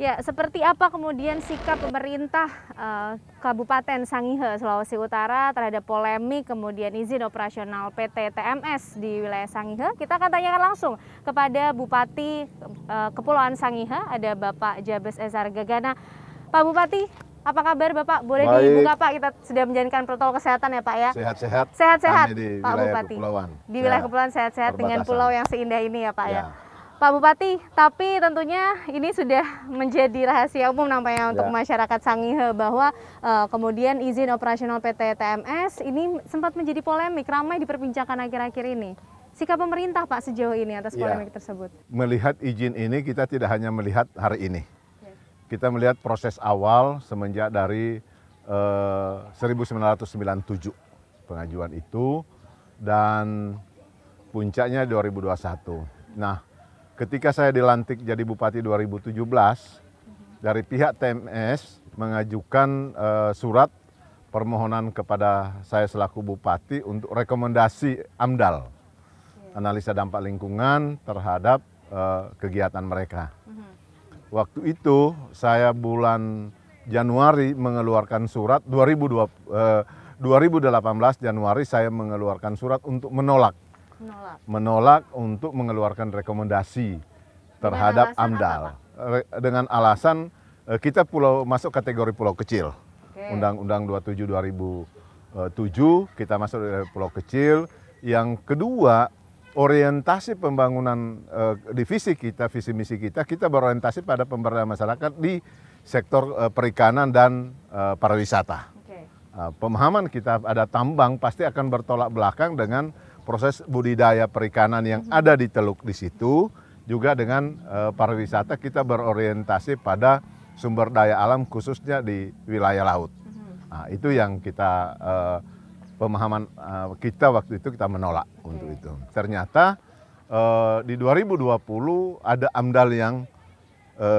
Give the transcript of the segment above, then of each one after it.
Ya, seperti apa kemudian sikap pemerintah Kabupaten Sangihe, Sulawesi Utara terhadap polemik kemudian izin operasional PT TMS di wilayah Sangihe? Kita akan tanyakan langsung kepada Bupati Kepulauan Sangihe, ada Bapak Jabes Ezar Gagana. Pak Bupati, apa kabar Bapak? Boleh dibuka Pak, kita sudah menjalankan protokol kesehatan ya Pak ya? Sehat-sehat. Sehat-sehat Pak wilayah Bupati. Kepulauan. Di wilayah Kepulauan sehat-sehat dengan pulau yang seindah ini ya Pak ya? Pak Bupati, tapi tentunya ini sudah menjadi rahasia umum nampaknya untuk masyarakat Sangihe bahwa kemudian izin operasional PT TMS ini sempat menjadi polemik, ramai diperbincangkan akhir-akhir ini. Sikap pemerintah Pak sejauh ini atas polemik tersebut? Melihat izin ini kita tidak hanya melihat hari ini. Kita melihat proses awal semenjak dari 1997 pengajuan itu dan puncaknya 2021. Nah, ketika saya dilantik jadi Bupati 2017, dari pihak TMS mengajukan surat permohonan kepada saya selaku Bupati untuk rekomendasi AMDAL, analisa dampak lingkungan terhadap kegiatan mereka. Waktu itu saya bulan Januari mengeluarkan surat, 2018 Januari saya mengeluarkan surat untuk menolak untuk mengeluarkan rekomendasi terhadap AMDAL dengan alasan kita masuk kategori pulau kecil. Undang-Undang 27 2007 kita masuk dari pulau kecil. Yang kedua, orientasi pembangunan divisi kita, visi misi kita berorientasi pada pemberdayaan masyarakat di sektor perikanan dan pariwisata. Pemahaman kita ada tambang pasti akan bertolak belakang dengan proses budidaya perikanan yang ada di teluk di situ, juga dengan pariwisata kita berorientasi pada sumber daya alam khususnya di wilayah laut. Nah, itu yang kita pemahaman kita waktu itu kita menolak untuk itu. Ternyata di 2020 ada AMDAL yang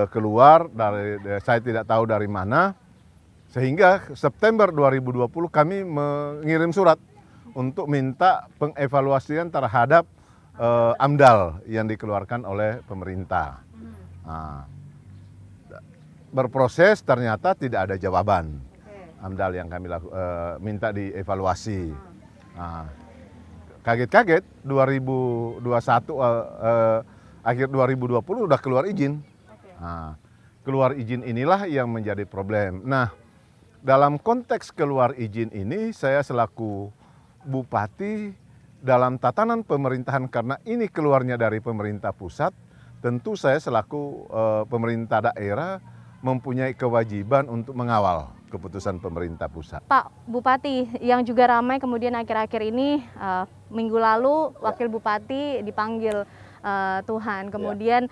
keluar dari saya tidak tahu dari mana, sehingga September 2020 kami mengirim surat untuk minta pengevaluasian terhadap AMDAL yang dikeluarkan oleh pemerintah. Nah, berproses ternyata tidak ada jawaban AMDAL yang kami minta dievaluasi. Nah, kaget-kaget 2021 akhir 2020 udah keluar izin. Nah, keluar izin inilah yang menjadi problem. Nah, dalam konteks keluar izin ini saya selaku Bupati dalam tatanan pemerintahan, karena ini keluarnya dari pemerintah pusat, tentu saya selaku pemerintah daerah mempunyai kewajiban untuk mengawal keputusan pemerintah pusat. Pak Bupati, yang juga ramai kemudian akhir-akhir ini, minggu lalu Wakil Bupati dipanggil Tuhan, kemudian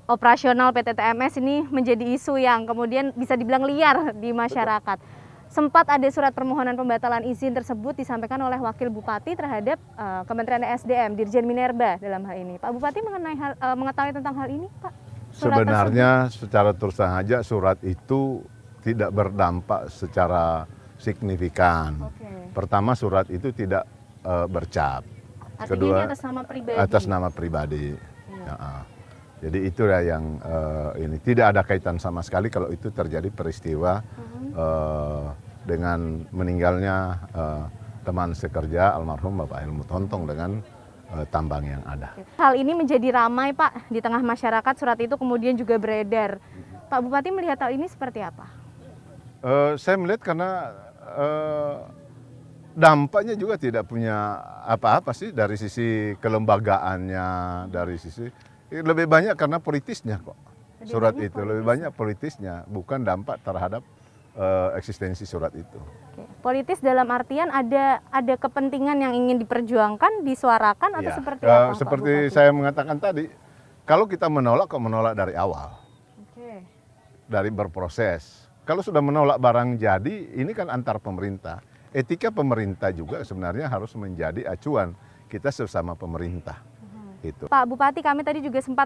operasional PT TMS ini menjadi isu yang kemudian bisa dibilang liar di masyarakat. Sempat ada surat permohonan pembatalan izin tersebut disampaikan oleh Wakil Bupati terhadap Kementerian SDM, Dirjen Minerba dalam hal ini. Pak Bupati mengetahui tentang hal ini, Pak? Sebenarnya secara terus saja surat itu tidak berdampak secara signifikan. Pertama, surat itu tidak bercap. Artinya kedua, ini atas nama pribadi. Atas nama pribadi. Jadi itulah yang ini tidak ada kaitan sama sekali kalau itu terjadi peristiwa dengan meninggalnya teman sekerja almarhum Bapak Helmut Hontong dengan tambang yang ada. Hal ini menjadi ramai Pak di tengah masyarakat, surat itu kemudian juga beredar. Pak Bupati melihat hal ini seperti apa? Saya melihat karena dampaknya juga tidak punya apa-apa sih dari sisi kelembagaannya, dari sisi lebih banyak karena politisnya kok. Surat itu lebih banyak politisnya, bukan dampak terhadap eksistensi surat itu. Politis dalam artian ada kepentingan yang ingin diperjuangkan, disuarakan atau seperti apa? Seperti saya mengatakan tadi, kalau kita menolak kok menolak dari awal, dari berproses. Kalau sudah menolak barang jadi, ini kan antar pemerintah. Etika pemerintah juga sebenarnya harus menjadi acuan kita sesama pemerintah. Gitu. Pak Bupati, kami tadi juga sempat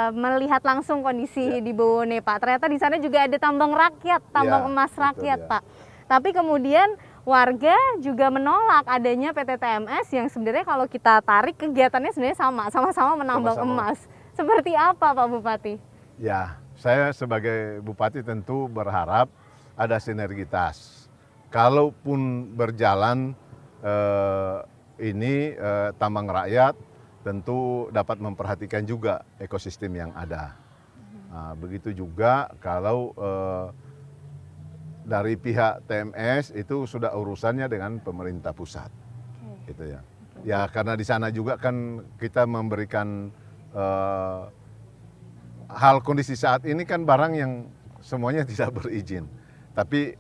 melihat langsung kondisi di Bowone, Pak. Ternyata di sana juga ada tambang rakyat, tambang emas rakyat, Pak. Tapi kemudian warga juga menolak adanya PT TMS yang sebenarnya kalau kita tarik kegiatannya sebenarnya sama-sama menambang emas. Seperti apa, Pak Bupati? Ya, saya sebagai bupati tentu berharap ada sinergitas. Kalaupun berjalan tambang rakyat, tentu dapat memperhatikan juga ekosistem yang ada. Nah, begitu juga kalau dari pihak TMS itu sudah urusannya dengan pemerintah pusat, gitu ya. Ya karena di sana juga kan kita memberikan hal kondisi saat ini kan barang yang semuanya tidak berizin, tapi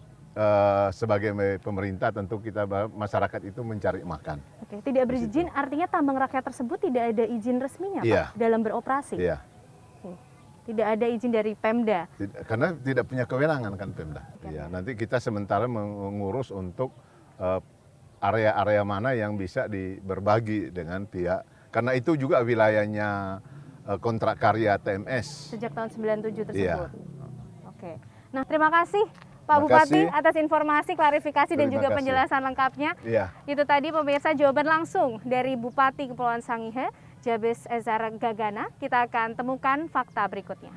sebagai pemerintah tentu kita masyarakat itu mencari makan. Oke, tidak berizin artinya tambang rakyat tersebut tidak ada izin resminya, Pak, dalam beroperasi? Iya. Tidak ada izin dari Pemda? Karena tidak punya kewenangan kan Pemda. Iya, nanti kita sementara mengurus untuk area-area mana yang bisa berbagi dengan pihak. Karena itu juga wilayahnya kontrak karya TMS. Sejak tahun 97 tersebut? Iya. Oke. Nah, terima kasih Pak Bupati atas informasi, klarifikasi, dan juga penjelasan lengkapnya. Iya. Itu tadi pemirsa jawaban langsung dari Bupati Kepulauan Sangihe, Jabes Ezar Gagana. Kita akan temukan fakta berikutnya.